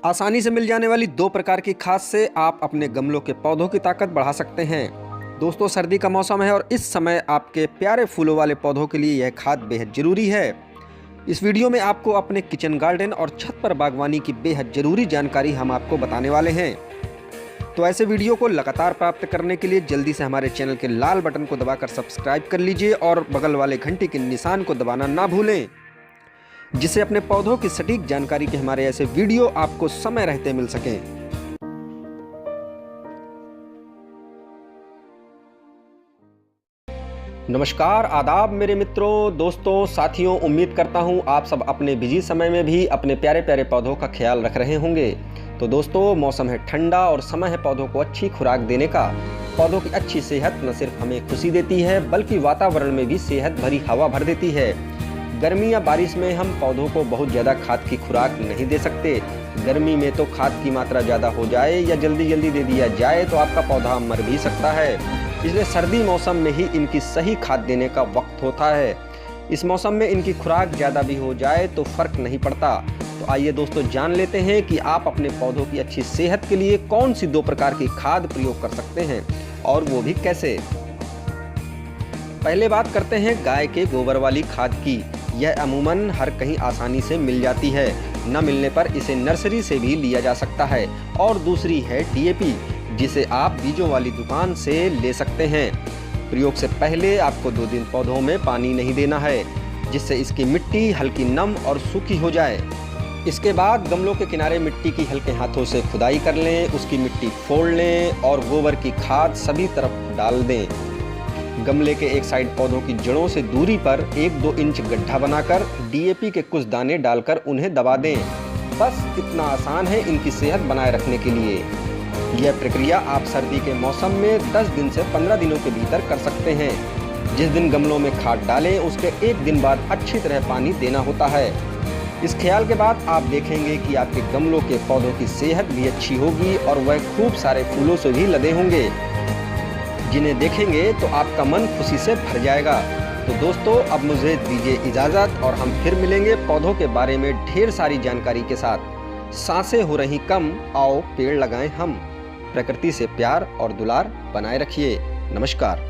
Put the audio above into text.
आसानी से मिल जाने वाली दो प्रकार की खाद से आप अपने गमलों के पौधों की ताकत बढ़ा सकते हैं। दोस्तों, सर्दी का मौसम है और इस समय आपके प्यारे फूलों वाले पौधों के लिए यह खाद बेहद ज़रूरी है। इस वीडियो में आपको अपने किचन गार्डन और छत पर बागवानी की बेहद ज़रूरी जानकारी हम आपको बताने वाले हैं। तो ऐसे वीडियो को लगातार प्राप्त करने के लिए जल्दी से हमारे चैनल के लाल बटन को दबाकर सब्सक्राइब कर लीजिए और बगल वाले घंटी के निशान को दबाना ना भूलें, जिससे अपने पौधों की सटीक जानकारी के हमारे ऐसे वीडियो आपको समय रहते मिल सकें। नमस्कार, आदाब मेरे मित्रों, दोस्तों, साथियों। उम्मीद करता हूं आप सब अपने बिजी समय में भी अपने प्यारे प्यारे पौधों का ख्याल रख रहे होंगे। तो दोस्तों, मौसम है ठंडा और समय है पौधों को अच्छी खुराक देने का। पौधों की अच्छी सेहत न सिर्फ हमें खुशी देती है बल्कि वातावरण में भी सेहत भरी हवा भर देती है। गर्मी या बारिश में हम पौधों को बहुत ज़्यादा खाद की खुराक नहीं दे सकते। गर्मी में तो खाद की मात्रा ज़्यादा हो जाए या जल्दी दे दिया जाए तो आपका पौधा मर भी सकता है। इसलिए सर्दी मौसम में ही इनकी सही खाद देने का वक्त होता है। इस मौसम में इनकी खुराक ज़्यादा भी हो जाए तो फर्क नहीं पड़ता। तो आइए दोस्तों, जान लेते हैं कि आप अपने पौधों की अच्छी सेहत के लिए कौन सी दो प्रकार की खाद प्रयोग कर सकते हैं और वो भी कैसे। पहले बात करते हैं गाय के गोबर वाली खाद की। यह अमूमन हर कहीं आसानी से मिल जाती है। न मिलने पर इसे नर्सरी से भी लिया जा सकता है। और दूसरी है डीएपी, जिसे आप बीजों वाली दुकान से ले सकते हैं। प्रयोग से पहले आपको 2 दिन पौधों में पानी नहीं देना है, जिससे इसकी मिट्टी हल्की नम और सूखी हो जाए। इसके बाद गमलों के किनारे मिट्टी की हल्के हाथों से खुदाई कर लें, उसकी मिट्टी फोड़ लें और गोबर की खाद सभी तरफ डाल दें। गमले के एक साइड पौधों की जड़ों से दूरी पर 1-2 इंच गड्ढा बनाकर डीएपी के कुछ दाने डालकर उन्हें दबा दें। बस इतना आसान है इनकी सेहत बनाए रखने के लिए। यह प्रक्रिया आप सर्दी के मौसम में 10 दिन से 15 दिनों के भीतर कर सकते हैं। जिस दिन गमलों में खाद डालें उसके 1 दिन बाद अच्छी तरह पानी देना होता है। इस ख्याल के बाद आप देखेंगे कि आपके गमलों के पौधों की सेहत भी अच्छी होगी और वह खूब सारे फूलों से भी लदे होंगे, जिन्हें देखेंगे तो आपका मन खुशी से भर जाएगा। तो दोस्तों, अब मुझे दीजिए इजाज़त और हम फिर मिलेंगे पौधों के बारे में ढेर सारी जानकारी के साथ। सांसें हो रही कम, आओ पेड़ लगाएं हम। प्रकृति से प्यार और दुलार बनाए रखिए। नमस्कार।